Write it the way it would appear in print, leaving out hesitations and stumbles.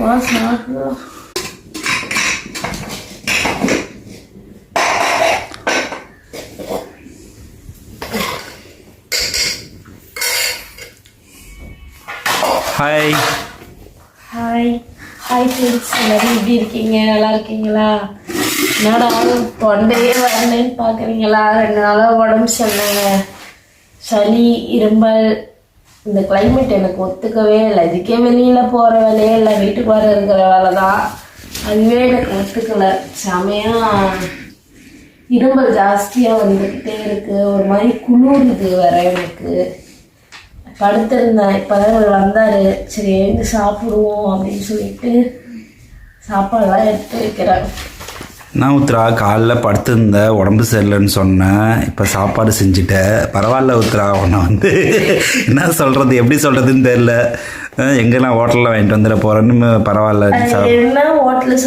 Hi hi hi friends, எல்லாரும் எப்படி இருக்கீங்க? நல்லா இருக்கீங்களா? என்னடா தொண்டையே வரலன்னு பார்க்குறீங்களா? 2 நாளாக உடம்பு சரியில்லைங்க. சளி, இருமல். இந்த கிளைமேட் எனக்கு ஒத்துக்கவே இல்லை. இதுக்கே வெளியில் போகிற வேலையே இல்லை, வீட்டுக்கு வர இருக்கிற வேலை தான். அதுவே எனக்கு ஒத்துக்கலை. செமையாக இருமல் ஜாஸ்தியாக வந்துக்கிட்டே இருக்குது. ஒரு மாதிரி குளிருது வேற எனக்கு. படுத்திருந்தேன். இப்போதான் இவர் வந்தார். சரி எழுந்து சாப்பிடுவோம் அப்படின்னு சொல்லிட்டு சாப்பாடெல்லாம் எடுத்து வைக்கிறேன். நான் உத்ரா காலைல படுத்திருந்தேன், உடம்பு சரியில்லைன்னு சொன்னேன். இப்போ சாப்பாடு செஞ்சுட்டேன். பரவாயில்ல உத்ரா, உன்னை வந்து என்ன சொல்கிறது, எப்படி சொல்கிறதுன்னு தெரில. எங்கே நான் ஹோட்டலில் வாங்கிட்டு வந்துட போகிறேன்னு. பரவாயில்ல என்ன ஹோட்டலு